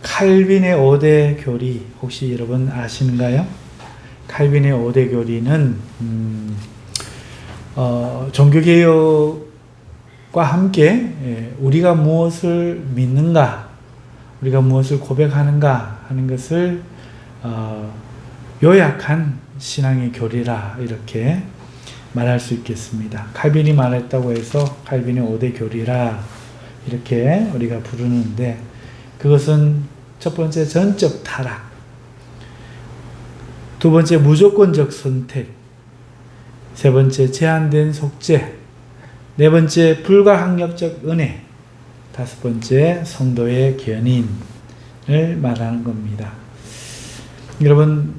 칼빈의 5대 교리 혹시 여러분 아시는가요? 칼빈의 5대 교리는 종교개혁과 함께 우리가 무엇을 믿는가, 우리가 무엇을 고백하는가 하는 것을 요약한 신앙의 교리라 이렇게 말할 수 있겠습니다. 칼빈이 말했다고 해서 칼빈의 5대 교리라 이렇게 우리가 부르는데, 그것은 첫 번째 전적 타락, 두 번째 무조건적 선택, 세 번째 제한된 속죄, 네 번째 불가항력적 은혜, 다섯 번째 성도의 견인을 말하는 겁니다. 여러분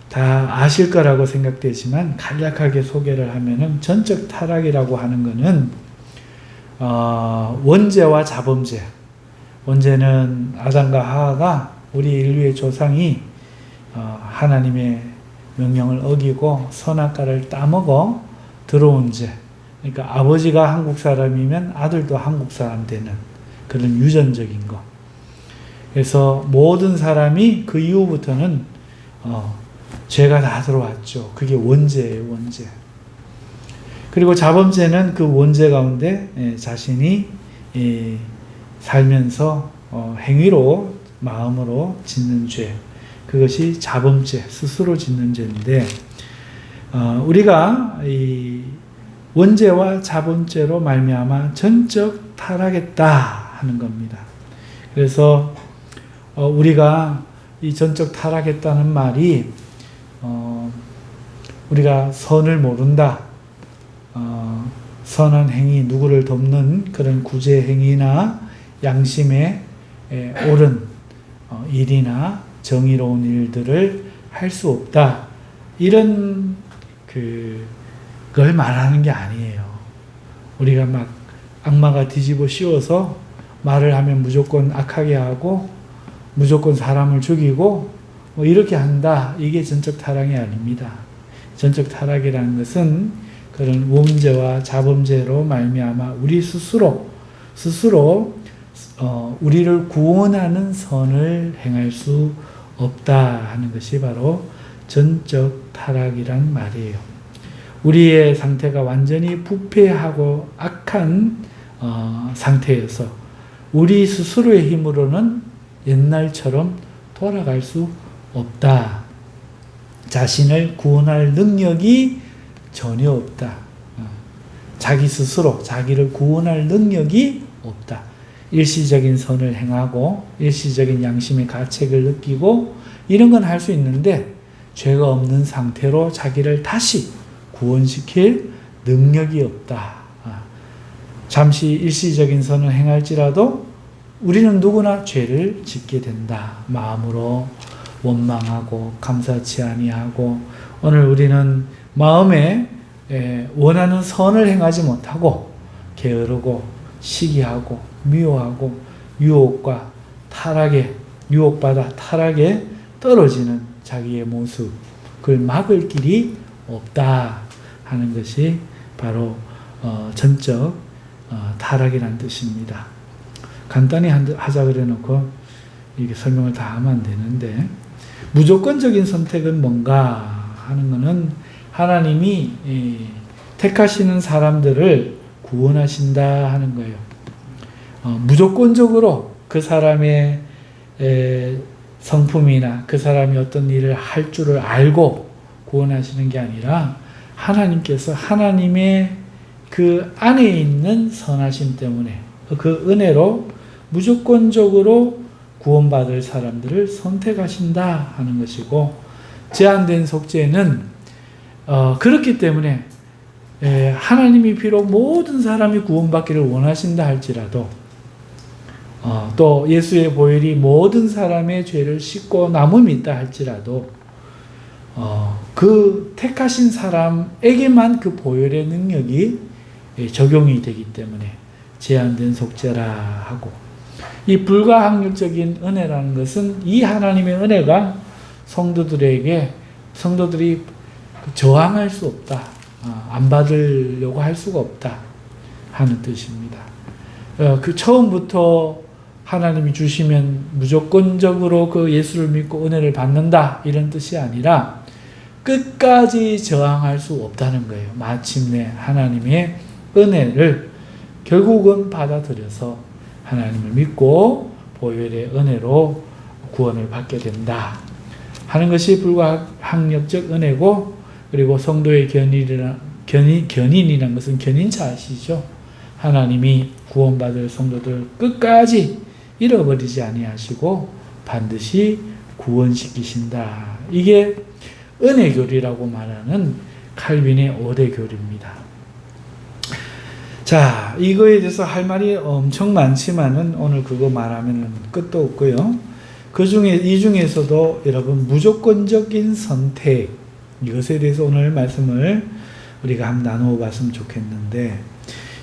다 아실 거라고 생각되지만 간략하게 소개를 하면은 전적 타락이라고 하는 것은 원죄와 자범죄. 원죄는 아담과 하와가 우리 인류의 조상이 하나님의 명령을 어기고 선악과를 따먹어 들어온 죄. 그러니까 아버지가 한국 사람이면 아들도 한국 사람 되는 그런 유전적인 것. 그래서 모든 사람이 그 이후부터는 죄가 다 들어왔죠. 그게 원죄예요, 원죄. 그리고 자범죄는 그 원죄 가운데 자신이 살면서 행위로, 마음으로 짓는 죄, 그것이 자범죄, 스스로 짓는 죄인데, 우리가 이 원죄와 자범죄로 말미암아 전적 타락했다 하는 겁니다. 그래서 우리가 이 전적 타락했다는 말이 우리가 선을 모른다, 선한 행위, 누구를 돕는 그런 구제 행위나 양심에 옳은 일이나 정의로운 일들을 할 수 없다, 이런 그걸 말하는 게 아니에요. 우리가 막 악마가 뒤집어 씌워서 말을 하면 무조건 악하게 하고 무조건 사람을 죽이고 이렇게 한다, 이게 전적 타락이 아닙니다. 전적 타락이라는 것은 그런 원죄와 자범죄로 말미암아 우리 스스로 우리를 구원하는 선을 행할 수 없다 하는 것이 바로 전적 타락이란 말이에요. 우리의 상태가 완전히 부패하고 악한 상태여서 우리 스스로의 힘으로는 옛날처럼 돌아갈 수 없다. 자신을 구원할 능력이 전혀 없다. 자기 스스로 자기를 구원할 능력이 없다. 일시적인 선을 행하고 일시적인 양심의 가책을 느끼고 이런 건 할 수 있는데, 죄가 없는 상태로 자기를 다시 구원시킬 능력이 없다. 잠시 일시적인 선을 행할지라도 우리는 누구나 죄를 짓게 된다. 마음으로 원망하고 감사치 아니하고, 오늘 우리는 마음에 원하는 선을 행하지 못하고 게으르고 시기하고 미워하고 유혹과 타락에, 유혹받아 타락에 떨어지는 자기의 모습, 그걸 막을 길이 없다 하는 것이 바로 전적 타락이라는 뜻입니다. 간단히 하자 그래놓고 이게 설명을 다 하면 안 되는데, 무조건적인 선택은 뭔가 하는 것은 하나님이 택하시는 사람들을 구원하신다 하는 거예요. 무조건적으로 그 사람의 성품이나 그 사람이 어떤 일을 할 줄을 알고 구원하시는 게 아니라, 하나님께서 하나님의 그 안에 있는 선하심 때문에 그 은혜로 무조건적으로 구원받을 사람들을 선택하신다 하는 것이고, 제한된 속죄는 그렇기 때문에 하나님이 비록 모든 사람이 구원받기를 원하신다 할지라도, 또 예수의 보혈이 모든 사람의 죄를 씻고 남음이 있다 할지라도 그 택하신 사람에게만 그 보혈의 능력이 적용이 되기 때문에 제한된 속죄라 하고, 이 불가항력적인 은혜라는 것은 이 하나님의 은혜가 성도들이 저항할 수 없다, 안 받으려고 할 수가 없다 하는 뜻입니다. 그 처음부터 하나님이 주시면 무조건적으로 그 예수를 믿고 은혜를 받는다 이런 뜻이 아니라 끝까지 저항할 수 없다는 거예요. 마침내 하나님의 은혜를 결국은 받아들여서 하나님을 믿고 보혈의 은혜로 구원을 받게 된다 하는 것이 불가항력적 은혜고, 그리고 성도의 견인이라는 것은 견인차 아시죠? 하나님이 구원받을 성도들 끝까지 잃어버리지 아니하시고 반드시 구원시키신다. 이게 은혜교리라고 말하는 칼빈의 5대 교리입니다. 자, 이거에 대해서 할 말이 엄청 많지만은 오늘 그거 말하면 끝도 없고요. 이 중에서도 여러분 무조건적인 선택, 이것에 대해서 오늘 말씀을 우리가 한번 나누어 봤으면 좋겠는데,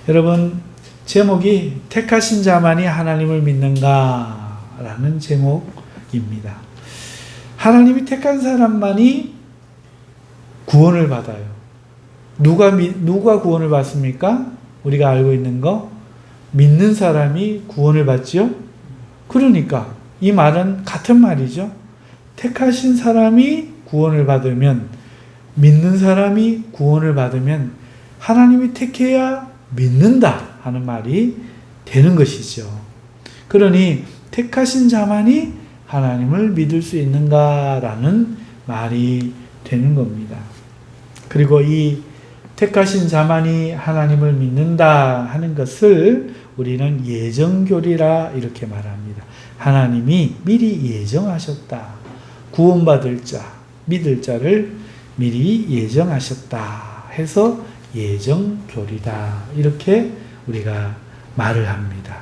여러분 제목이 택하신 자만이 하나님을 믿는가 라는 제목입니다. 하나님이 택한 사람만이 구원을 받아요. 누가 구원을 받습니까? 우리가 알고 있는 거, 믿는 사람이 구원을 받지요? 그러니까 이 말은 같은 말이죠. 택하신 사람이 구원을 받으면, 믿는 사람이 구원을 받으면 하나님이 택해야 믿는다 하는 말이 되는 것이죠. 그러니 택하신 자만이 하나님을 믿을 수 있는가라는 말이 되는 겁니다. 그리고 이 택하신 자만이 하나님을 믿는다 하는 것을 우리는 예정교리라 이렇게 말합니다. 하나님이 미리 예정하셨다. 구원받을 자, 믿을 자를 미리 예정하셨다 해서 예정교리다 이렇게 우리가 말을 합니다.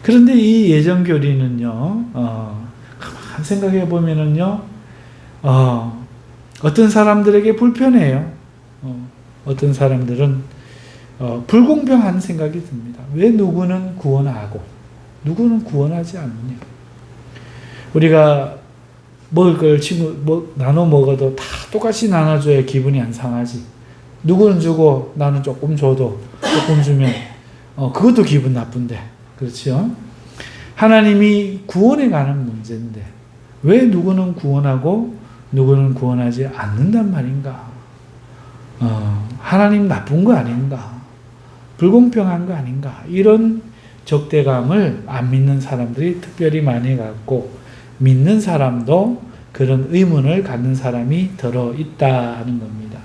그런데 이 예정교리는요, 가만 생각해 보면은요, 어떤 사람들에게 불편해요. 어떤 사람들은 불공평한 생각이 듭니다. 왜 누구는 구원하고 누구는 구원하지 않느냐? 우리가 먹을 걸 나눠 먹어도 다 똑같이 나눠줘야 기분이 안 상하지. 누구는 주고 나는 조금 줘도 조금 주면 그것도 기분 나쁜데, 그렇죠? 하나님이 구원에 관한 문제인데 왜 누구는 구원하고 누구는 구원하지 않는단 말인가? 하나님 나쁜 거 아닌가? 불공평한 거 아닌가? 이런 적대감을 안 믿는 사람들이 특별히 많이 갖고, 믿는 사람도 그런 의문을 갖는 사람이 들어 있다 하는 겁니다.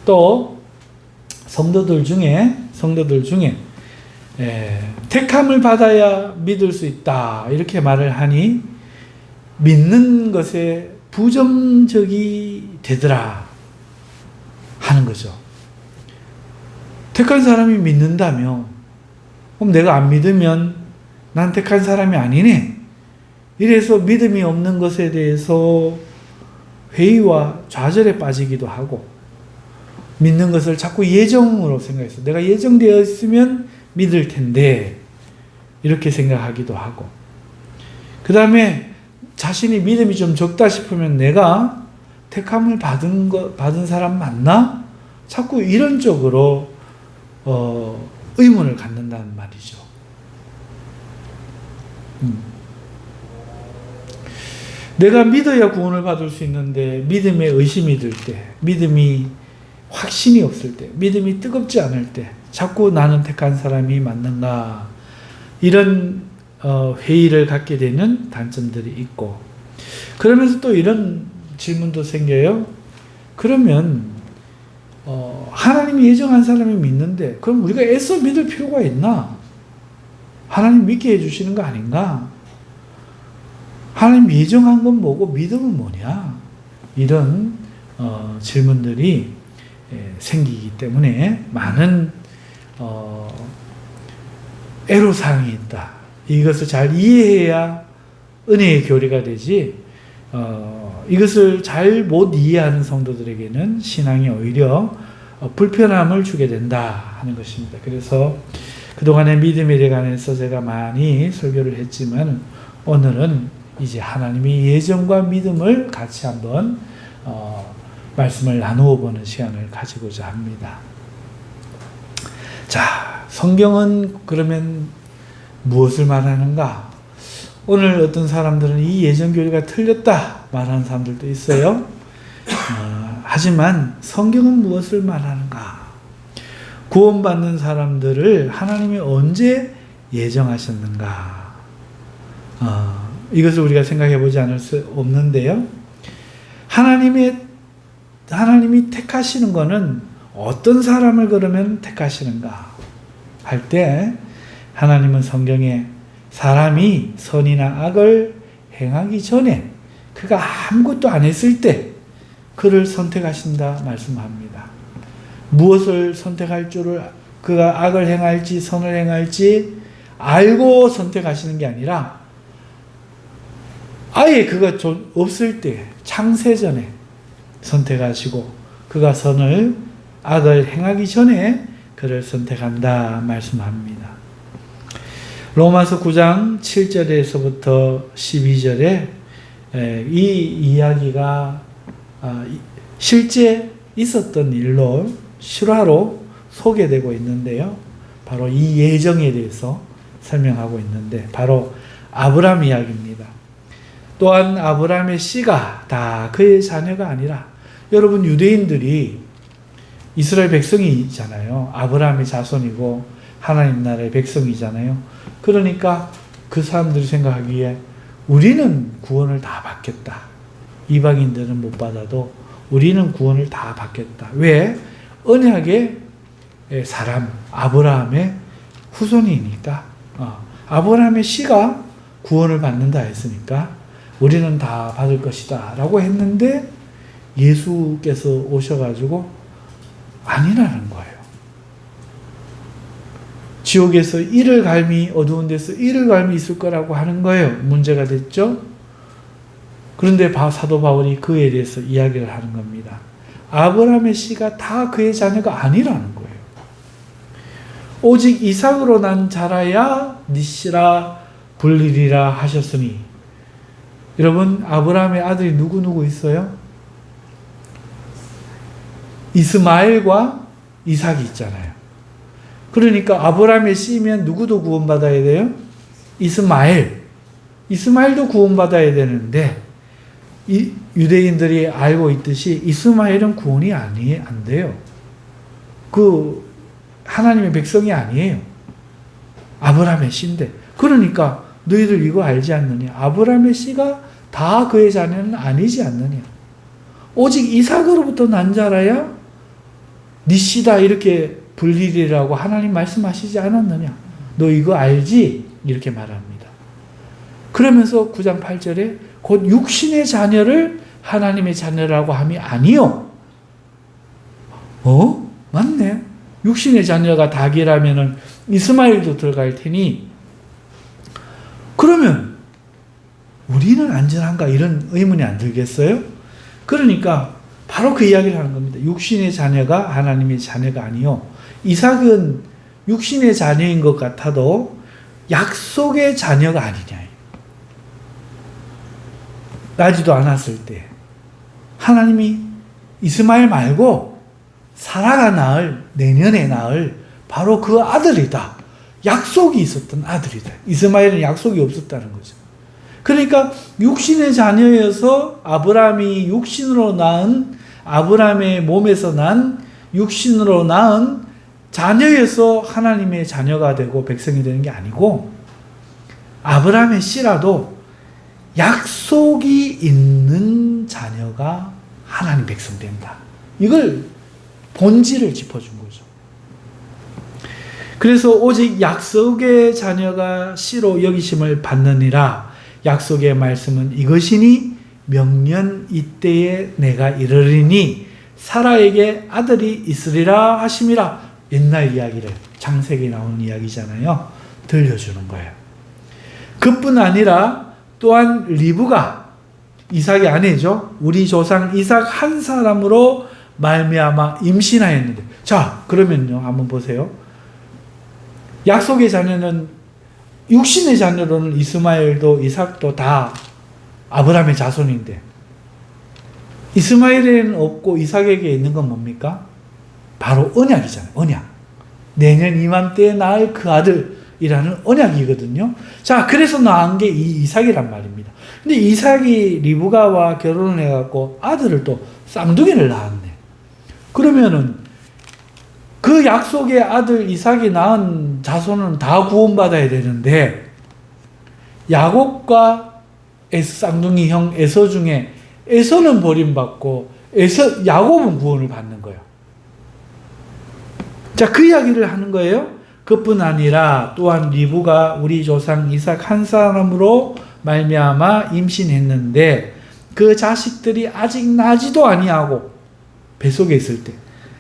또 성도들 중에 택함을 받아야 믿을 수 있다 이렇게 말을 하니 믿는 것에 부정적이 되더라 하는 거죠. 택한 사람이 믿는다며 그럼 내가 안 믿으면 난 택한 사람이 아니네, 이래서 믿음이 없는 것에 대해서 회의와 좌절에 빠지기도 하고, 믿는 것을 자꾸 예정으로 생각해서 내가 예정되어 있으면 믿을 텐데 이렇게 생각하기도 하고, 그 다음에 자신이 믿음이 좀 적다 싶으면 내가 택함을 받은 사람 맞나? 자꾸 이런 쪽으로 의문을 갖는다는 말이죠. 내가 믿어야 구원을 받을 수 있는데 믿음에 의심이 들 때, 믿음이 확신이 없을 때, 믿음이 뜨겁지 않을 때 자꾸 나는 택한 사람이 맞는가, 이런 회의를 갖게 되는 단점들이 있고, 그러면서 또 이런 질문도 생겨요. 그러면 하나님이 예정한 사람이 믿는데 그럼 우리가 애써 믿을 필요가 있나? 하나님 믿게 해주시는 거 아닌가? 하나님 예정한 건 뭐고 믿음은 뭐냐? 이런 질문들이 생기기 때문에 많은 애로사항이 있다. 이것을 잘 이해해야 은혜의 교리가 되지, 이것을 잘 못 이해하는 성도들에게는 신앙이 오히려 불편함을 주게 된다 하는 것입니다. 그래서 그동안의 믿음에 관해서 제가 많이 설교를 했지만 오늘은 이제 하나님의 예정과 믿음을 같이 한번 말씀을 나누어 보는 시간을 가지고자 합니다. 자, 성경은 그러면 무엇을 말하는가? 오늘 어떤 사람들은 이 예정교리가 틀렸다 말하는 사람들도 있어요. 하지만 성경은 무엇을 말하는가? 구원받는 사람들을 하나님이 언제 예정하셨는가? 이것을 우리가 생각해 보지 않을 수 없는데요. 하나님이 택하시는 것은 어떤 사람을 그러면 택하시는가 할 때 하나님은 성경에 사람이 선이나 악을 행하기 전에 그가 아무것도 안 했을 때 그를 선택하신다 말씀합니다. 무엇을 선택할 줄을 그가 악을 행할지 선을 행할지 알고 선택하시는 게 아니라 아예 그가 없을 때 창세전에 선택하시고 그가 선을 악을 행하기 전에 그를 선택한다 말씀합니다. 로마서 9장 7절에서부터 12절에 이 이야기가 실제 있었던 일로 실화로 소개되고 있는데요. 바로 이 예정에 대해서 설명하고 있는데 바로 아브라함 이야기입니다. 또한 아브라함의 씨가 다 그의 자녀가 아니라 여러분 유대인들이 이스라엘 백성이잖아요. 아브라함의 자손이고 하나님 나라의 백성이잖아요. 그러니까 그 사람들이 생각하기에 우리는 구원을 다 받겠다. 이방인들은 못 받아도 우리는 구원을 다 받겠다. 왜? 언약의 사람 아브라함의 후손이니까 아브라함의 씨가 구원을 받는다 했으니까 우리는 다 받을 것이다 라고 했는데 예수께서 오셔가지고 아니라는 거예요. 지옥에서 이를 갈미 어두운 데서 이를 갈미 있을 거라고 하는 거예요. 문제가 됐죠. 그런데 사도 바울이 그에 대해서 이야기를 하는 겁니다. 아브라함의 씨가 다 그의 자녀가 아니라는 거예요. 오직 이삭으로 난 자라야 네 씨라 불리리라 하셨으니 여러분 아브라함의 아들이 누구 있어요? 이스마엘과 이삭이 있잖아요. 그러니까 아브라함의 씨면 누구도 구원받아야 돼요? 이스마엘도 구원받아야 되는데 유대인들이 알고 있듯이 이스마엘은 구원이 안 돼요. 그 하나님의 백성이 아니에요. 아브라함의 씨인데 그러니까 너희들 이거 알지 않느냐? 아브라함의 씨가 다 그의 자녀는 아니지 않느냐? 오직 이삭으로부터 난 자라야 네 씨다 이렇게 불리리라고 하나님 말씀하시지 않았느냐? 너 이거 알지? 이렇게 말합니다. 그러면서 9장 8절에 곧 육신의 자녀를 하나님의 자녀라고 함이 아니요. 맞네. 육신의 자녀가 닭이라면은 이스마엘도 들어갈 테니 그러면 우리는 안전한가 이런 의문이 안 들겠어요? 그러니까 바로 그 이야기를 하는 겁니다. 육신의 자녀가 하나님의 자녀가 아니요. 이삭은 육신의 자녀인 것 같아도 약속의 자녀가 아니냐. 나지도 않았을 때 하나님이 이스마엘 말고 사라가 낳을 내년에 낳을 바로 그 아들이다. 약속이 있었던 아들이다. 이스마엘은 약속이 없었다는 거죠. 그러니까 육신의 자녀여서 아브라함이 육신으로 낳은 아브라함의 몸에서 난 육신으로 낳은 자녀여서 하나님의 자녀가 되고 백성이 되는 게 아니고 아브라함의 씨라도 약속이 있는 자녀가 하나님 백성 된다. 이걸 본질을 짚어준 거죠. 그래서 오직 약속의 자녀가 씨로 여기심을 받느니라. 약속의 말씀은 이것이니 명년 이때에 내가 이르리니 사라에게 아들이 있으리라 하심이라. 옛날 이야기를 창세기에 나오는 이야기잖아요. 들려주는 거예요. 그뿐 아니라 또한 리브가 이삭의 아내죠. 우리 조상 이삭 한 사람으로 말미암아 임신하였는데 자 그러면요 한번 보세요. 약속의 자녀는 육신의 자녀로는 이스마엘도 이삭도 다 아브라함의 자손인데 이스마엘에는 없고 이삭에게 있는 건 뭡니까? 바로 언약이잖아요. 언약. 내년 이맘때에 낳을 그 아들 아들이라는 언약이거든요. 자, 그래서 낳은 게 이 이삭이란 말입니다. 근데 이삭이 리브가와 결혼을 해갖고 아들을 또 쌍둥이를 낳았네. 그러면은 그 약속의 아들 이삭이 낳은 자손은 다 구원받아야 되는데 야곱과 쌍둥이 형 에서 중에 에서는 버림받고 야곱은 구원을 받는 거예요. 자, 그 이야기를 하는 거예요. 그뿐 아니라 또한 리브가 우리 조상 이삭 한 사람으로 말미암아 임신했는데 그 자식들이 아직 나지도 아니하고 뱃속에 있을 때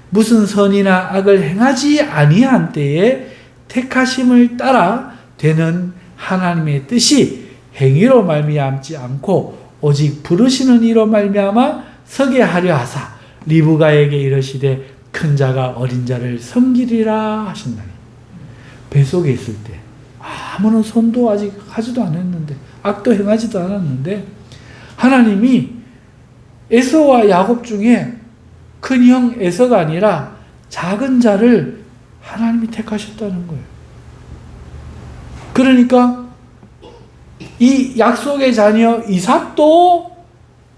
무슨 선이나 악을 행하지 아니한 때에 택하심을 따라 되는 하나님의 뜻이 행위로 말미암지 않고 오직 부르시는 이로 말미암아 서게 하려 하사 리브가에게 이르시되 큰 자가 어린 자를 섬기리라 하신다니. 뱃속에 있을 때 아무런 선도 아직 하지도 않았는데 악도 행하지도 않았는데 하나님이 에서와 야곱 중에 큰 형 에서가 아니라 작은 자를 하나님이 택하셨다는 거예요. 그러니까 이 약속의 자녀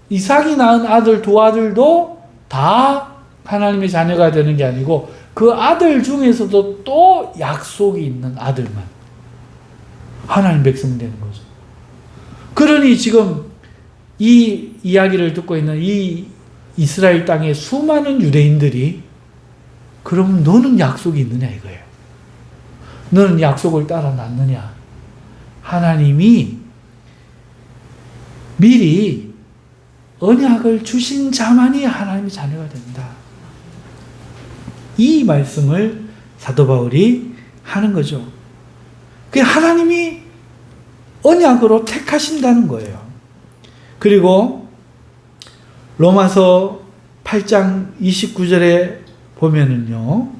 이삭이 낳은 아들 두 아들도 다 하나님의 자녀가 되는 게 아니고 그 아들 중에서도 또 약속이 있는 아들만 하나님 백성 되는 거죠. 그러니 지금 이 이야기를 듣고 있는 이 이스라엘 땅의 수많은 유대인들이 그럼 너는 약속이 있느냐 이거예요. 너는 약속을 따라 낳느냐. 하나님이 미리 언약을 주신 자만이 하나님의 자녀가 된다. 이 말씀을 사도 바울이 하는 거죠. 그게 하나님이 언약으로 택하신다는 거예요. 그리고 로마서 8장 29절에 보면은요,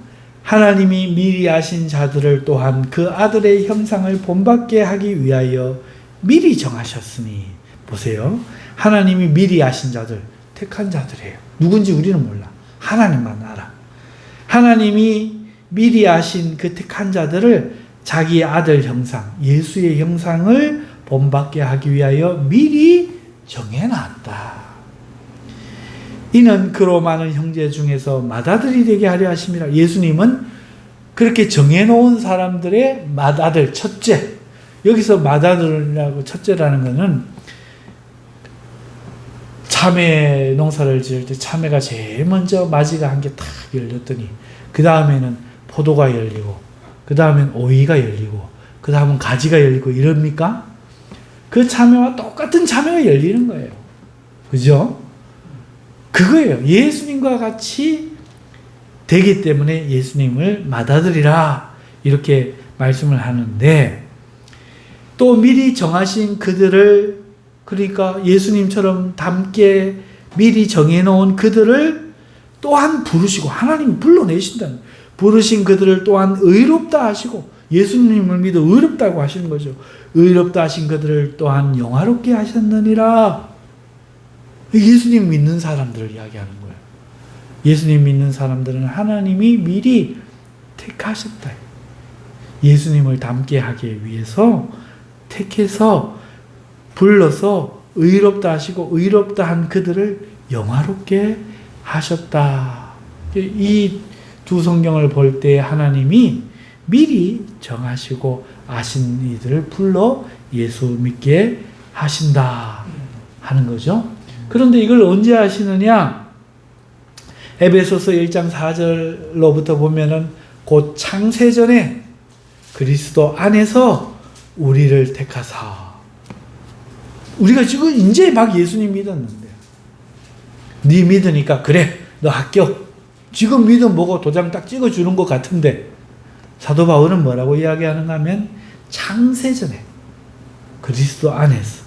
하나님이 미리 아신 자들을 또한 그 아들의 형상을 본받게 하기 위하여 미리 정하셨으니. 보세요. 하나님이 미리 아신 자들, 택한 자들이에요. 누군지 우리는 몰라. 하나님만 알아. 하나님이 미리 아신 그 택한 자들을 자기의 아들 형상, 예수의 형상을 본받게 하기 위하여 미리 정해놨다. 이는 그로 많은 형제 중에서 맏아들이 되게 하려 하심이라. 예수님은 그렇게 정해놓은 사람들의 맏아들, 첫째. 여기서 맏아들이라고 첫째라는 것은 참외 농사를 지을 때 참외가 제일 먼저 마지가 한 개 탁 열렸더니 그 다음에는 포도가 열리고 그 다음엔 오이가 열리고 그 다음은 가지가 열리고 이럽니까? 그 참외와 똑같은 참외가 열리는 거예요. 그죠? 그거예요. 예수님과 같이 되기 때문에 예수님을 맏아들이라 이렇게 말씀을 하는데, 또 미리 정하신 그들을, 그러니까 예수님처럼 닮게 미리 정해놓은 그들을 또한 부르시고, 하나님이 불러내신다는, 부르신 그들을 또한 의롭다 하시고, 예수님을 믿어 의롭다고 하시는 거죠. 의롭다 하신 그들을 또한 영화롭게 하셨느니라. 예수님 믿는 사람들을 이야기하는 거예요. 예수님 믿는 사람들은 하나님이 미리 택하셨다. 예수님을 닮게 하기 위해서 택해서 불러서 의롭다 하시고 의롭다 한 그들을 영화롭게 하셨다. 이 두 성경을 볼 때 하나님이 미리 정하시고 아신 이들을 불러 예수 믿게 하신다 하는 거죠. 그런데 이걸 언제 하시느냐? 에베소서 1장 4절로부터 보면은 곧 창세전에 그리스도 안에서 우리를 택하사. 우리가 지금 이제 막 예수님 믿었는데, 네 믿으니까 그래 너 합격. 지금 믿음 보고 도장 딱 찍어주는 것 같은데, 사도 바울은 뭐라고 이야기하는가 하면 창세전에 그리스도 안에서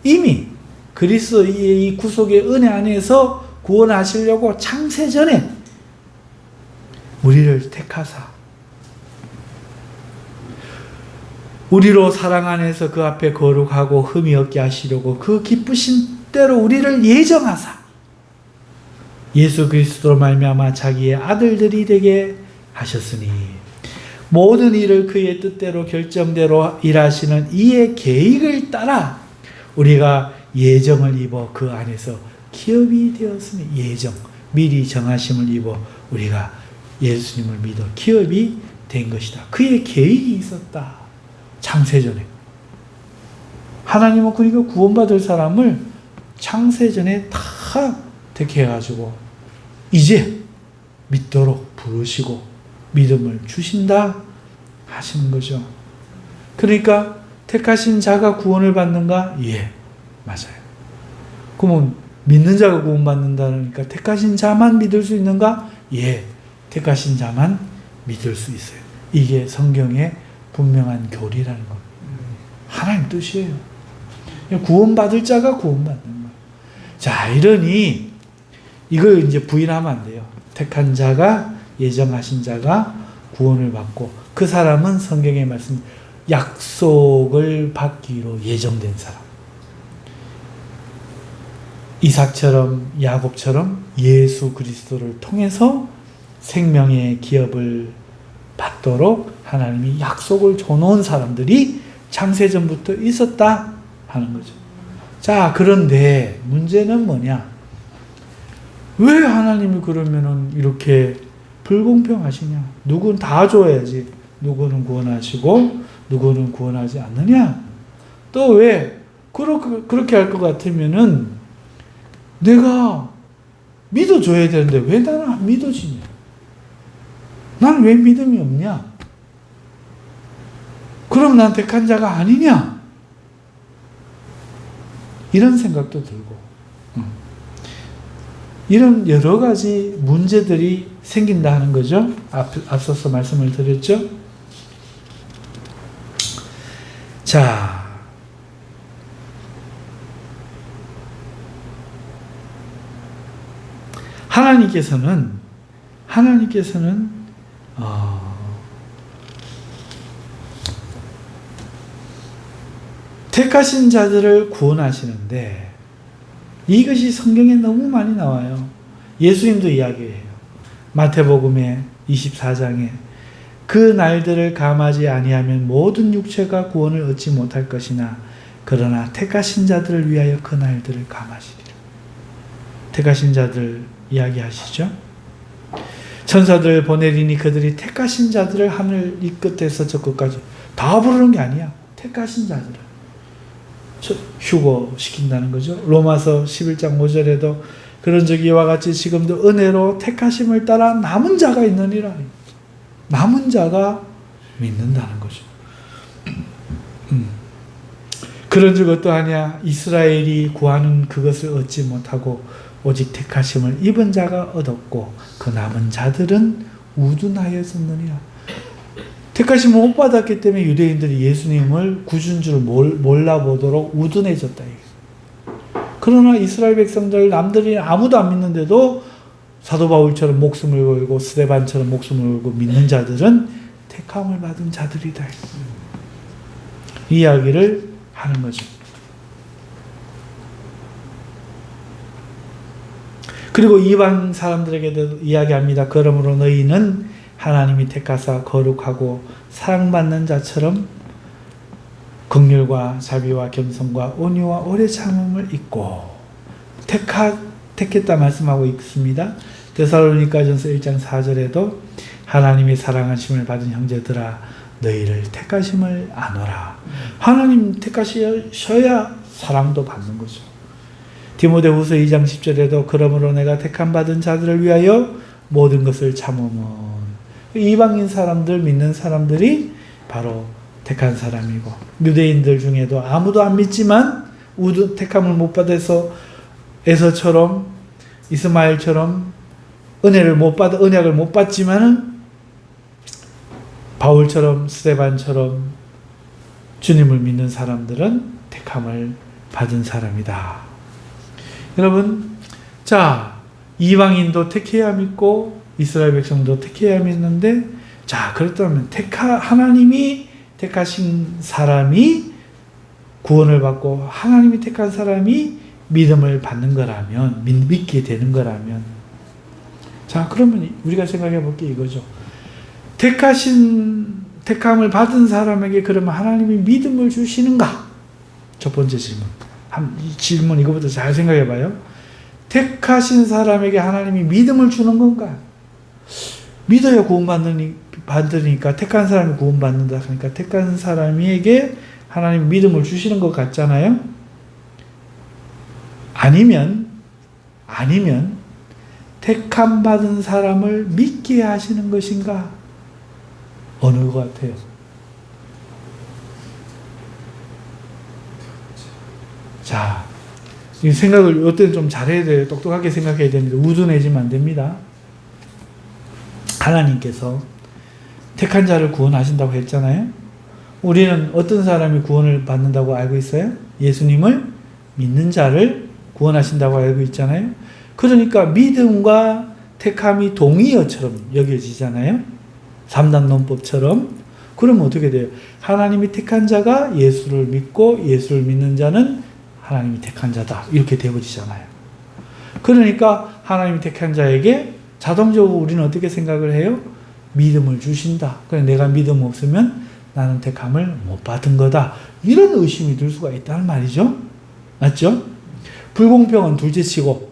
이미 그리스도의 이 구속의 은혜 안에서 구원하시려고 창세전에 우리를 택하사 우리로 사랑 안에서 그 앞에 거룩하고 흠이 없게 하시려고 그 기쁘신 대로 우리를 예정하사 예수 그리스도로 말미암아 자기의 아들들이 되게 하셨으니, 모든 일을 그의 뜻대로 결정대로 일하시는 이의 계획을 따라 우리가 예정을 입어 그 안에서 기업이 되었으니, 예정, 미리 정하심을 입어 우리가 예수님을 믿어 기업이 된 것이다. 그의 계획이 있었다. 창세전에. 하나님은 그러니까 구원받을 사람을 창세전에 다 택해가지고 이제 믿도록 부르시고 믿음을 주신다 하시는 거죠. 그러니까 택하신 자가 구원을 받는가? 예, 맞아요. 그러면 믿는 자가 구원받는다니까 택하신 자만 믿을 수 있는가? 예, 택하신 자만 믿을 수 있어요. 이게 성경의 분명한 교리라는 겁니다. 하나님 뜻이에요. 구원받을 자가 구원받는 거예요. 자, 이러니 이걸 이제 부인하면 안 돼요. 택한 자가, 예정하신 자가 구원을 받고 그 사람은 성경의 말씀 약속을 받기로 예정된 사람. 이삭처럼 야곱처럼 예수 그리스도를 통해서 생명의 기업을 받도록 하나님이 약속을 줘놓은 사람들이 창세전부터 있었다 하는 거죠. 자, 그런데 문제는 뭐냐? 왜 하나님이 그러면은 이렇게 불공평하시냐? 누구는 다 줘야지. 누구는 구원하시고 누구는 구원하지 않느냐? 또 왜 그렇게 할 것 같으면은 내가 믿어줘야 되는데 왜 나는 안 믿어지냐? 나는 왜 믿음이 없냐? 그럼 난 택한 자가 아니냐? 이런 생각도 들고 이런 여러 가지 문제들이 생긴다 하는 거죠. 앞서서 말씀을 드렸죠. 자, 하나님께서는 택하신 자들을 구원하시는데 이것이 성경에 너무 많이 나와요. 예수님도 이야기해요. 마태복음의 24장에 그 날들을 감하지 아니하면 모든 육체가 구원을 얻지 못할 것이나 그러나 택하신 자들을 위하여 그 날들을 감하시리라. 택하신 자들 이야기하시죠. 천사들을 보내리니 그들이 택하신 자들을 하늘 이 끝에서 저 끝까지 다 부르는 게 아니야. 택하신 자들을 휴거시킨다는 거죠. 로마서 11장 5절에도 그런 적 이와 같이 지금도 은혜로 택하심을 따라 남은 자가 있느니라. 남은 자가 믿는다는 거죠. 그런 적 어떠하냐? 이스라엘이 구하는 그것을 얻지 못하고 오직 택하심을 입은 자가 얻었고 그 남은 자들은 우둔하였었느니라. 택하심을 못 받았기 때문에 유대인들이 예수님을 구주인 줄 몰라보도록 우둔해졌다. 그러나 이스라엘 백성들 남들이 아무도 안 믿는데도 사도 바울처럼 목숨을 걸고 스데반처럼 목숨을 걸고 믿는 자들은 택함을 받은 자들이다. 이 이야기를 하는 거죠. 그리고 이방 사람들에게도 이야기합니다. 그러므로 너희는 하나님이 택하사 거룩하고 사랑받는 자처럼 긍휼과 자비와 겸손과 온유와 오래 참음을 잊고 택했다 말씀하고 있습니다. 데살로니가전서 1장 4절에도 하나님의 사랑하심을 받은 형제들아 너희를 택하심을 아노라. 하나님 택하셔야 사랑도 받는 거죠. 디모데후서 2장 10절에도 그러므로 내가 택함 받은 자들을 위하여 모든 것을 참음은 이방인 사람들 믿는 사람들이 바로 택한 사람이고 유대인들 중에도 아무도 안 믿지만 택함을 못 받아서 에서처럼 이스마엘처럼 은혜를 못 받아 언약을 못 받지만은 바울처럼 스데반처럼 주님을 믿는 사람들은 택함을 받은 사람이다. 여러분, 자, 이방인도 택해야 믿고 이스라엘 백성도 택해야 믿는데, 자, 그렇다면 하나님이 택하신 사람이 구원을 받고 하나님이 택한 사람이 믿음을 받는 거라면, 믿게 되는 거라면, 자, 그러면 우리가 생각해 볼 게 이거죠. 택함을 받은 사람에게 그러면 하나님이 믿음을 주시는가? 첫 번째 질문. 이 질문 이거부터 잘 생각해 봐요. 택하신 사람에게 하나님이 믿음을 주는 건가? 믿어야 구원받으니까 택한 사람이 구원받는다. 그러니까 택한 사람에게 하나님 믿음을 주시는 것 같잖아요. 아니면 택함 받은 사람을 믿게 하시는 것인가? 어느 것 같아요? 자, 이 생각을 이때는 좀 잘해야 돼요. 똑똑하게 생각해야 됩니다. 우둔해지면 안 됩니다. 하나님께서 택한 자를 구원하신다고 했잖아요. 우리는 어떤 사람이 구원을 받는다고 알고 있어요? 예수님을 믿는 자를 구원하신다고 알고 있잖아요. 그러니까 믿음과 택함이 동의어처럼 여겨지잖아요. 3단 논법처럼. 그러면 어떻게 돼요? 하나님이 택한 자가 예수를 믿고 예수를 믿는 자는 하나님이 택한 자다. 이렇게 되어지잖아요. 그러니까 하나님이 택한 자에게 자동적으로 우리는 어떻게 생각을 해요? 믿음을 주신다. 그래 내가 믿음 없으면 나는 택함을 못 받은 거다. 이런 의심이 들 수가 있다는 말이죠. 맞죠? 불공평은 둘째치고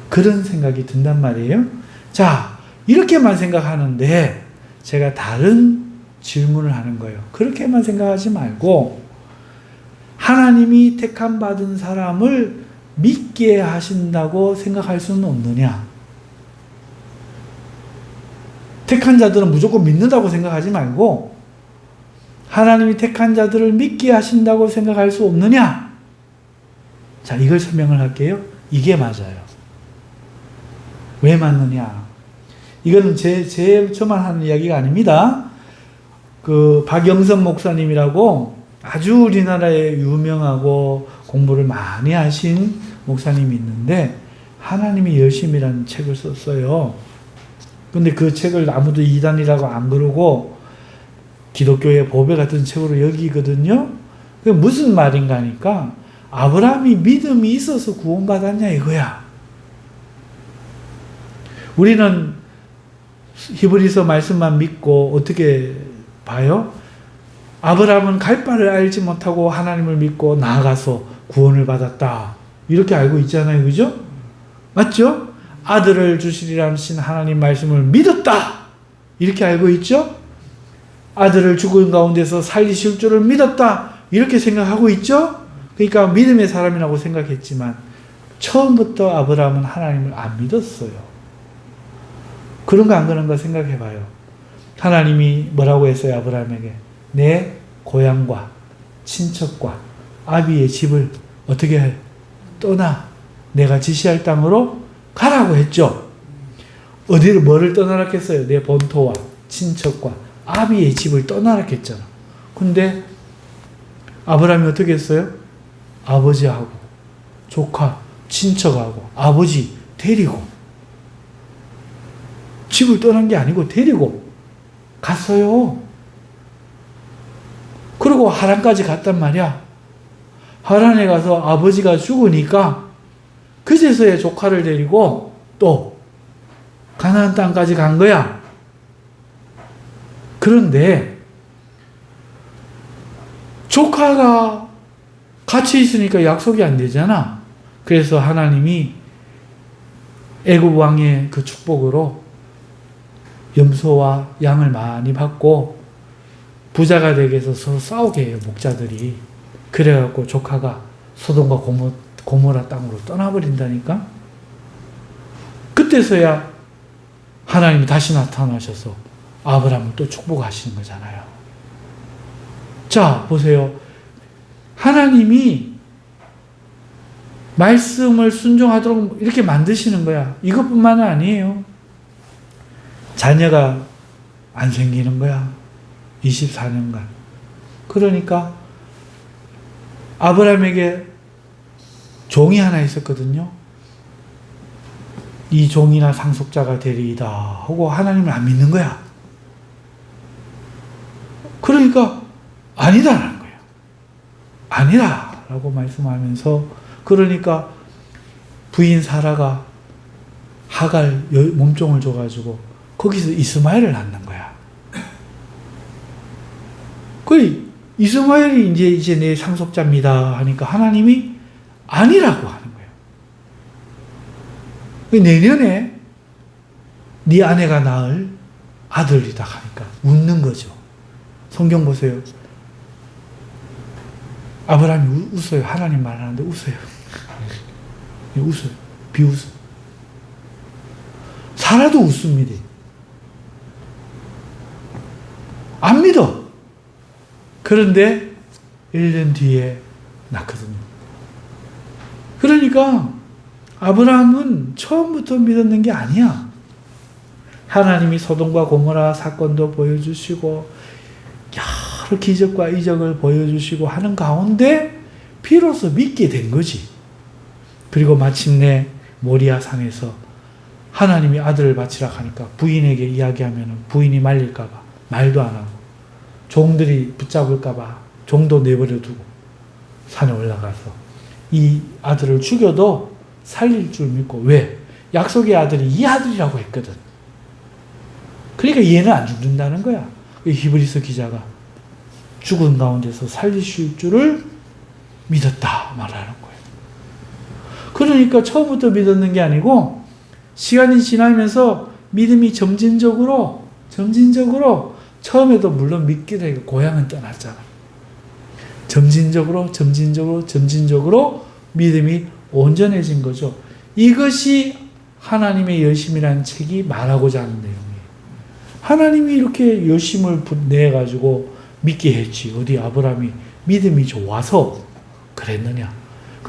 그런 생각이 든단 말이에요. 자, 이렇게만 생각하는데 제가 다른 질문을 하는 거예요. 그렇게만 생각하지 말고 하나님이 택함 받은 사람을 믿게 하신다고 생각할 수는 없느냐? 택한 자들은 무조건 믿는다고 생각하지 말고 하나님이 택한 자들을 믿게 하신다고 생각할 수 없느냐? 자, 이걸 설명을 할게요. 이게 맞아요. 왜 맞느냐? 이거는 저만 하는 이야기가 아닙니다. 박영선 목사님이라고 아주 우리나라에 유명하고 공부를 많이 하신 목사님이 있는데 하나님의 열심이라는 책을 썼어요. 근데 그 책을 아무도 이단이라고 안 그러고 기독교의 보배 같은 책으로 여기거든요. 그게 무슨 말인가 하니까 아브라함이 믿음이 있어서 구원받았냐 이거야. 우리는 히브리서 말씀만 믿고 어떻게 봐요? 아브라함은 갈 바를 알지 못하고 하나님을 믿고 나아가서 구원을 받았다. 이렇게 알고 있잖아요. 그죠? 맞죠? 아들을 주시리라는 하나님 말씀을 믿었다. 이렇게 알고 있죠? 아들을 죽은 가운데서 살리실 줄을 믿었다. 이렇게 생각하고 있죠? 그러니까 믿음의 사람이라고 생각했지만 처음부터 아브라함은 하나님을 안 믿었어요. 그런가 안 그런가 생각해 봐요. 하나님이 뭐라고 했어요? 아브라함에게 내 고향과 친척과 아비의 집을 어떻게 해? 떠나 내가 지시할 땅으로 가라고 했죠. 어디를 뭐를 떠나라 했어요? 내 본토와 친척과 아비의 집을 떠나라 했잖아. 근데 아브라함이 어떻게 했어요? 아버지하고 조카, 친척하고 아버지 데리고 집을 떠난 게 아니고 데리고 갔어요. 그리고 하란까지 갔단 말이야. 하란에 가서 아버지가 죽으니까 그제서야 조카를 데리고 또 가나안 땅까지 간 거야. 그런데 조카가 같이 있으니까 약속이 안 되잖아. 그래서 하나님이 애굽 왕의 그 축복으로 염소와 양을 많이 받고 부자가 되게 해서 서로 싸우게 해요, 목자들이. 그래갖고 조카가 소돔과 고모라 땅으로 떠나버린다니까? 그때서야 하나님이 다시 나타나셔서 아브라함을 또 축복하시는 거잖아요. 자, 보세요. 하나님이 말씀을 순종하도록 이렇게 만드시는 거야. 이것뿐만은 아니에요. 자녀가 안 생기는 거야. 24년간. 그러니까 아브라함에게 종이 하나 있었거든요. 이 종이나 상속자가 되리이다 하고 하나님을 안 믿는 거야. 그러니까 아니다라는 거예요. 아니라라고 말씀하면서 그러니까 부인 사라가 하갈 몸종을 줘가지고 거기서 이스마엘을 낳는 거야. 그 이스마엘이 이제 내 상속자입니다 하니까 하나님이 아니라고 하는 거예요. 내년에 네 아내가 낳을 아들이다 하니까 웃는 거죠. 성경 보세요. 아브라함이 웃어요. 하나님 말하는데 웃어요. 웃어요. 비웃어요. 사라도 웃습니다. 안 믿어. 그런데 1년 뒤에 낳거든요. 그러니까 아브라함은 처음부터 믿었는 게 아니야. 하나님이 소돔과 고모라 사건도 보여주시고 여러 기적과 이적을 보여주시고 하는 가운데 비로소 믿게 된 거지. 그리고 마침내 모리아 산에서 하나님이 아들을 바치라 하니까 부인에게 이야기하면 부인이 말릴까 봐 말도 안 하고 종들이 붙잡을까 봐 종도 내버려 두고 산에 올라가서 이 아들을 죽여도 살릴 줄 믿고, 왜? 약속의 아들이 이 아들이라고 했거든. 그러니까 얘는 안 죽는다는 거야. 히브리서 기자가 죽은 가운데서 살리실 줄을 믿었다 말하는 거예요. 그러니까 처음부터 믿었는 게 아니고 시간이 지나면서 믿음이 점진적으로 처음에도 물론 믿기도 하고 고향은 떠났잖아. 점진적으로 믿음이 온전해진 거죠. 이것이 하나님의 열심이라는 책이 말하고자 하는 내용이에요. 하나님이 이렇게 열심을 내가지고 믿게 했지. 어디 아브라함이 믿음이 좋아서 그랬느냐.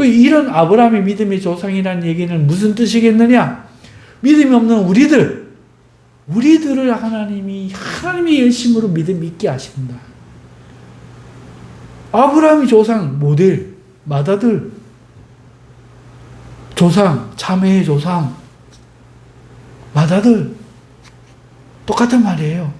이런 아브라함이 믿음의 조상이라는 얘기는 무슨 뜻이겠느냐. 믿음이 없는 우리들을 하나님의 열심으로 믿음 있게 하신다. 아브라함이 조상, 모델, 맏아들, 조상, 참회의 조상, 맏아들, 똑같은 말이에요.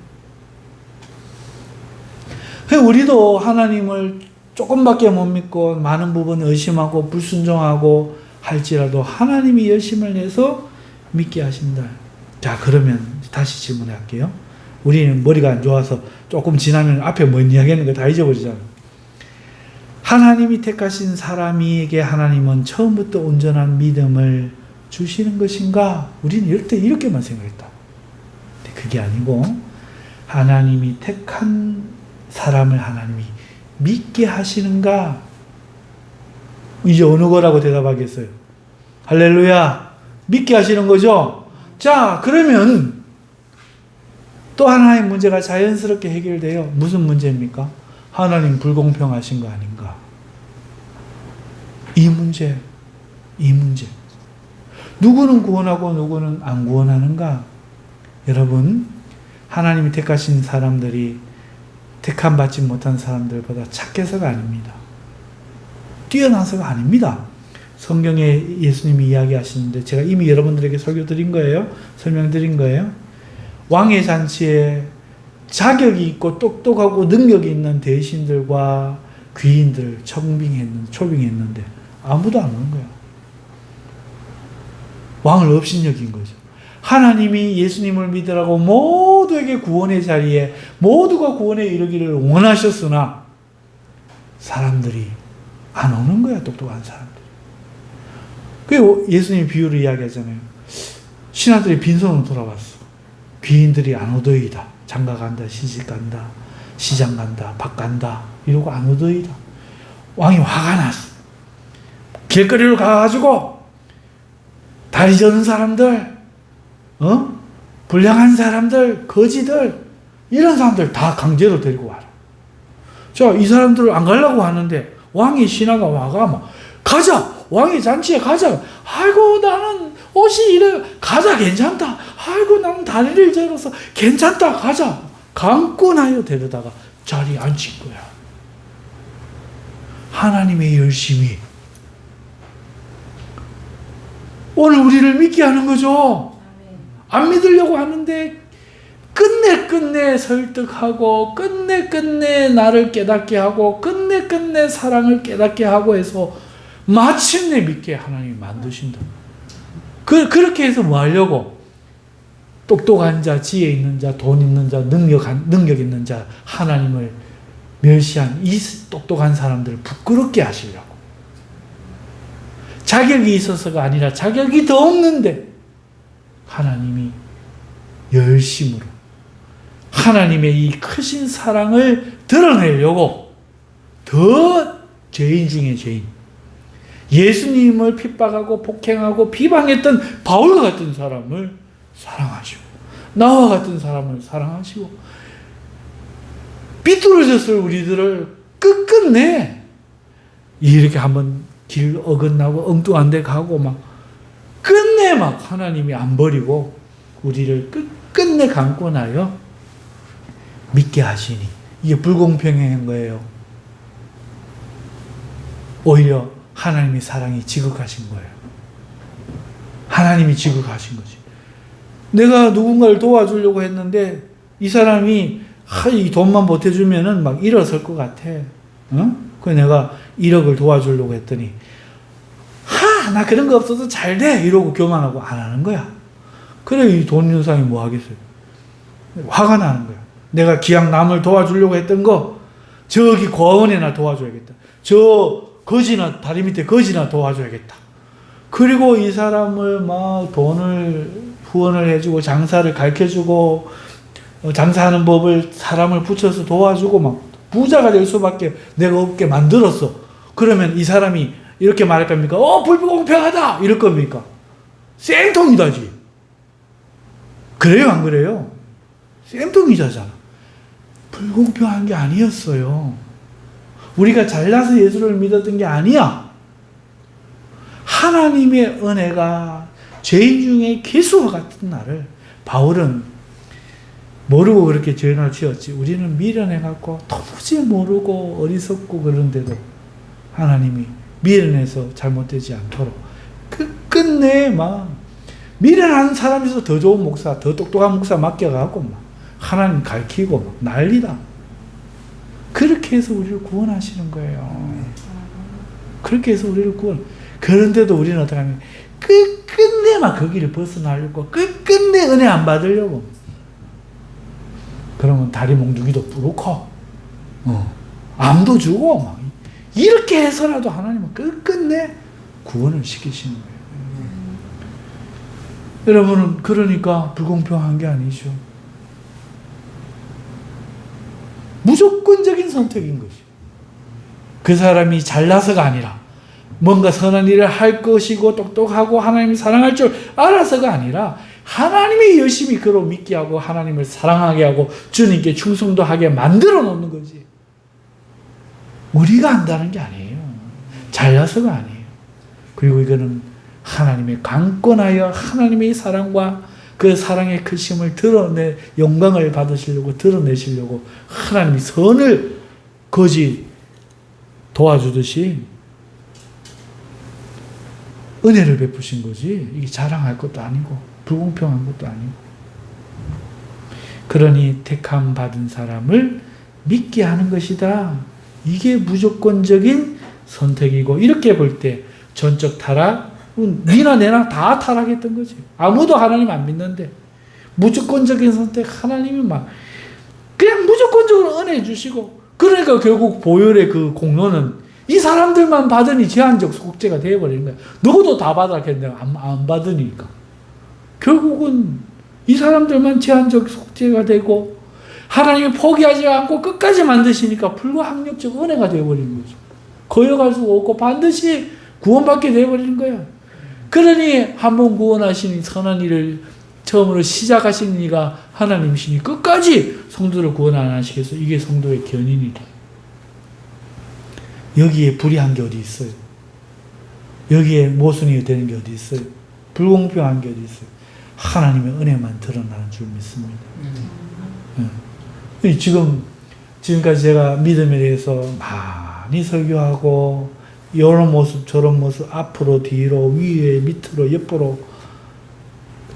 우리도 하나님을 조금밖에 못 믿고 많은 부분 의심하고 불순종하고 할지라도 하나님이 열심을 내서 믿게 하신다. 자, 그러면 다시 질문할게요. 우리는 머리가 안 좋아서 조금 지나면 앞에 뭔 이야기하는 거 다 잊어버리잖아. 하나님이 택하신 사람에게 하나님은 처음부터 온전한 믿음을 주시는 것인가? 우리는 이렇게만 생각했다. 그게 아니고 하나님이 택한 사람을 하나님이 믿게 하시는가? 이제 어느 거라고 대답하겠어요? 할렐루야! 믿게 하시는 거죠? 자, 그러면 또 하나의 문제가 자연스럽게 해결돼요. 무슨 문제입니까? 하나님 불공평하신 거 아닌가? 이 문제. 누구는 구원하고 누구는 안 구원하는가? 여러분, 하나님이 택하신 사람들이 택함 받지 못한 사람들보다 착해서가 아닙니다. 뛰어나서가 아닙니다. 성경에 예수님이 이야기하시는데 제가 이미 여러분들에게 설명드린 거예요. 왕의 잔치에 자격이 있고 똑똑하고 능력이 있는 대신들과 귀인들을 초빙했는데 아무도 안 오는 거야. 왕을 업신여긴 거죠. 하나님이 예수님을 믿으라고 모두에게 구원의 자리에 모두가 구원에 이르기를 원하셨으나 사람들이 안 오는 거야. 똑똑한 사람들이. 그리고 예수님이 비유를 이야기하잖아요. 신하들이 빈손으로 돌아왔어. 귀인들이 안 오더이다. 장가 간다, 시집 간다, 시장 간다, 밭 간다 이러고 안 오더이다. 왕이 화가 났어. 길거리로 가가지고 다리 저는 사람들, 불량한 사람들, 거지들, 이런 사람들 다 강제로 데리고 와라. 자, 이 사람들을 안 가려고 하는데 왕의 신하가 와가 막 가자. 왕의 잔치에 가자. 아이고 나는 옷이 이래. 가자. 괜찮다. 아이고 나는 다리를 저려서 괜찮다. 가자. 강권하여 데려다가 자리에 앉힌 거야. 하나님의 열심이 오늘 우리를 믿게 하는 거죠. 안 믿으려고 하는데 끝내 설득하고 끝내 나를 깨닫게 하고 끝내 사랑을 깨닫게 하고 해서 마침내 믿게 하나님이 만드신다. 그렇게 해서 뭐 하려고? 똑똑한 자, 지혜 있는 자, 돈 있는 자, 능력 있는 자, 하나님을 멸시한 이 똑똑한 사람들을 부끄럽게 하시려고. 자격이 있어서가 아니라 자격이 더 없는데 하나님이 열심으로 하나님의 이 크신 사랑을 드러내려고 더 죄인 중에 죄인, 예수님을 핍박하고 폭행하고 비방했던 바울과 같은 사람을 사랑하시고, 나와 같은 사람을 사랑하시고, 삐뚤어졌을 우리들을 끝끝내 이렇게 한번 길 어긋나고 엉뚱한 데 가고 막 끝내 막 하나님이 안 버리고 우리를 끝끝내 감고 나요 믿게 하시니, 이게 불공평한 거예요. 오히려 하나님의 사랑이 지극하신 거예요. 하나님이 지극하신 거지. 내가 누군가를 도와주려고 했는데 이 사람이 이 돈만 보태주면은 막 일어설 것 같아. 그래서 내가 1억을 도와주려고 했더니 나 그런 거 없어서 잘 돼 이러고 교만하고 안 하는 거야. 그래 이 돈 있는 사람이 뭐 하겠어요. 화가 나는 거야. 내가 기왕 남을 도와주려고 했던 거 저기 고아원에나 도와줘야겠다. 저 거지나 다리 밑에 거지나 도와줘야겠다. 그리고 이 사람을 막 돈을 후원을 해주고 장사를 가르쳐주고 장사하는 법을 사람을 붙여서 도와주고 막 부자가 될 수밖에 내가 없게 만들었어. 그러면 이 사람이 이렇게 말할 겁니까? 불공평하다! 이럴 겁니까? 쌤통이다지. 그래요, 안 그래요? 쌤통이자잖아. 불공평한 게 아니었어요. 우리가 잘나서 예수를 믿었던 게 아니야. 하나님의 은혜가 죄인 중에 기수와 같은 나를, 바울은 모르고 그렇게 죄를 지었지. 우리는 미련해갖고 도무지 모르고 어리석고 그런데도 하나님이 미련해서 잘못되지 않도록 끝내 막 미련한 사람에서 더 좋은 목사, 더 똑똑한 목사 맡겨갖고 막 하나님 가르치고 막 난리다. 그렇게 해서 우리를 구원하시는 거예요. 그렇게 해서 우리를 그런데도 우리는 어떻게 하면 끝내 막 그 길을 벗어나려고, 끝내 은혜 안 받으려고. 그러면 다리 몽둥이도 부르고, 암도 주고, 막 이렇게 해서라도 하나님은 끝끝내 구원을 시키시는 거예요. 여러분은 그러니까 불공평한 게 아니죠. 무조건적인 선택인 것이죠. 그 사람이 잘나서가 아니라 뭔가 선한 일을 할 것이고 똑똑하고 하나님을 사랑할 줄 알아서가 아니라 하나님이 열심히 그로 믿게 하고 하나님을 사랑하게 하고 주님께 충성도 하게 만들어 놓는 거지. 우리가 안다는 게 아니에요. 잘나서가 아니에요. 그리고 이거는 하나님의 강권하여 하나님의 사랑과 그 사랑의 크심을 영광을 받으시려고 드러내시려고 하나님이 선을 거지 도와주듯이 은혜를 베푸신 거지. 이게 자랑할 것도 아니고 불공평한 것도 아니고. 그러니 택함 받은 사람을 믿게 하는 것이다. 이게 무조건적인 선택이고, 이렇게 볼 때 전적 타락, 니나 내나 다 타락했던 거지. 아무도 하나님 안 믿는데 무조건적인 선택, 하나님이 막 그냥 무조건적으로 은혜 주시고, 그러니까 결국 보혈의 그 공로는 이 사람들만 받으니 제한적 속죄가 되어버리는 거야. 너도 다 받았겠는데 안 받으니까 결국은 이 사람들만 제한적 속죄가 되고, 하나님이 포기하지 않고 끝까지 만드시니까 불가항력적 은혜가 되어버리는 거죠. 거역할 수 없고 반드시 구원받게 되어버리는 거야. 그러니 한번 구원하시니 선한 일을 처음으로 시작하신 이가 하나님이시니 끝까지 성도를 구원 안 하시겠어? 이게 성도의 견인이다. 여기에 불의한 게 어디 있어요? 여기에 모순이 되는 게 어디 있어요? 불공평한 게 어디 있어요? 하나님의 은혜만 드러나는 줄 믿습니다. 지금까지 제가 믿음에 대해서 많이 설교하고, 이런 모습 저런 모습, 앞으로 뒤로 위에 밑으로 옆으로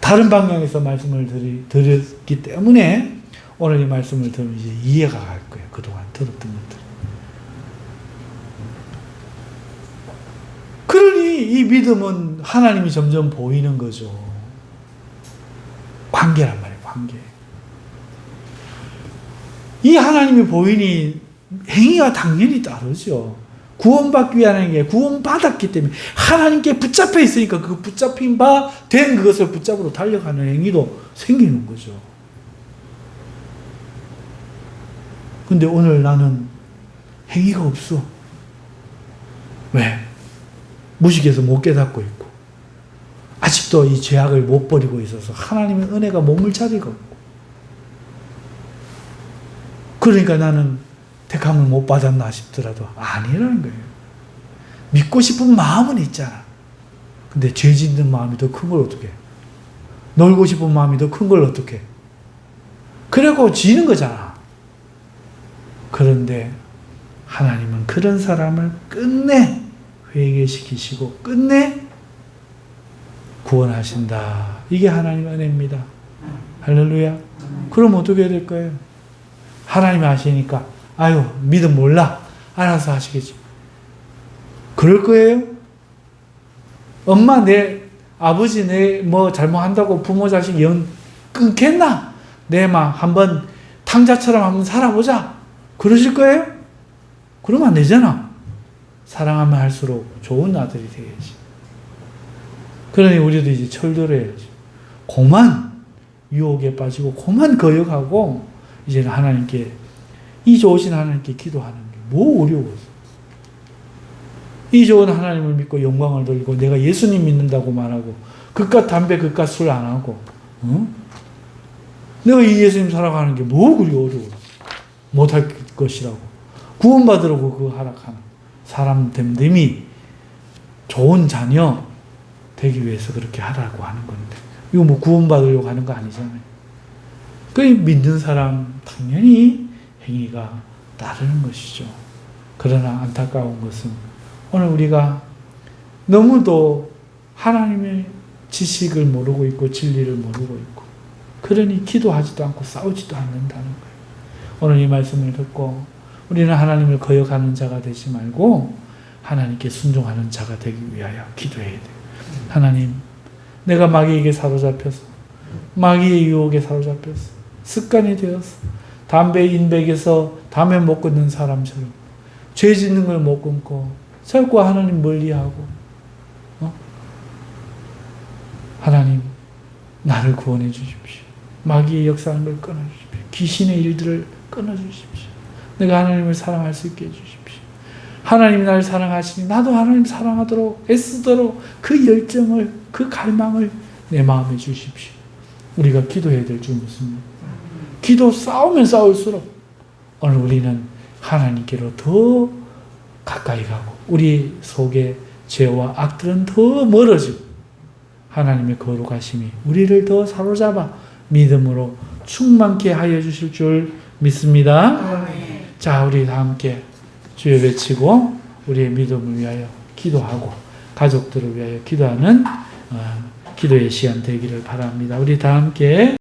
다른 방향에서 말씀을 드렸기 때문에 오늘 이 말씀을 들으면 이제 이해가 갈 거예요. 그동안 들었던 것들. 그러니 이 믿음은 하나님이 점점 보이는 거죠. 관계란 말이에요, 관계. 이 하나님이 보이니 행위가 당연히 다르죠. 구원받기 위한 행위에 구원받았기 때문에 하나님께 붙잡혀 있으니까 그 붙잡힌 바 된 그것을 붙잡으러 달려가는 행위도 생기는 거죠. 근데 오늘 나는 행위가 없어. 왜? 무식해서 못 깨닫고 있고 아직도 이 죄악을 못 버리고 있어서 하나님의 은혜가 머물 자리가 없고 그러니까 나는 택함을 못 받았나 싶더라도 아니라는 거예요. 믿고 싶은 마음은 있잖아. 근데 죄 짓는 마음이 더 큰 걸 어떻게 해? 놀고 싶은 마음이 더 큰 걸 어떻게 해? 그래고 지는 거잖아. 그런데 하나님은 그런 사람을 끝내 회개시키시고 끝내 구원하신다. 이게 하나님의 은혜입니다. 할렐루야. 그럼 어떻게 해야 될까요? 하나님이 하시니까 아유 믿음 몰라 알아서 하시겠지. 그럴 거예요? 엄마 내 아버지 내 뭐 잘못한다고 부모 자식 연 끊겠나? 내 막 한번 탕자처럼 한번 살아보자. 그러실 거예요? 그러면 안 되잖아. 사랑하면 할수록 좋은 아들이 되야지. 그러니 우리도 이제 철들어야지. 고만 유혹에 빠지고 고만 거역하고 이제는 하나님께 이 좋으신 하나님께 기도하는 게 뭐 어려워서. 이 좋은 하나님을 믿고 영광을 돌리고 내가 예수님 믿는다고 말하고 그깟 담배 그깟 술 안 하고 내가 이 예수님 살아가는 게 뭐 그리 어려워. 못할 것이라고. 구원받으라고 그거 하락하는 사람 됨됨이 좋은 자녀 되기 위해서 그렇게 하라고 하는 건데 이거 뭐 구원받으려고 하는 거 아니잖아요. 그 믿는 사람 당연히 행위가 따르는 것이죠. 그러나 안타까운 것은 오늘 우리가 너무도 하나님의 지식을 모르고 있고 진리를 모르고 있고 그러니 기도하지도 않고 싸우지도 않는다는 거예요. 오늘 이 말씀을 듣고 우리는 하나님을 거역하는 자가 되지 말고 하나님께 순종하는 자가 되기 위하여 기도해야 돼요. 하나님, 내가 마귀에게 사로잡혀서 마귀의 유혹에 사로잡혀서 습관이 되어서 담배 인백에서 담배 못 끊는 사람처럼 죄 짓는 걸 못 끊고 자꾸 하나님 멀리하고 하나님 나를 구원해 주십시오. 마귀의 역사하는 걸 끊어주십시오. 귀신의 일들을 끊어주십시오. 내가 하나님을 사랑할 수 있게 해주십시오. 하나님이 나를 사랑하시니 나도 하나님 사랑하도록 애쓰도록 그 열정을 그 갈망을 내 마음에 주십시오. 우리가 기도해야 될 줄 믿습니다. 기도 싸우면 싸울수록 오늘 우리는 하나님께로 더 가까이 가고 우리 속에 죄와 악들은 더 멀어지고 하나님의 거룩하심이 우리를 더 사로잡아 믿음으로 충만케 하여 주실 줄 믿습니다. 자, 우리 다 함께 주여 외치고 우리의 믿음을 위하여 기도하고 가족들을 위하여 기도하는 기도의 시간 되기를 바랍니다. 우리 다 함께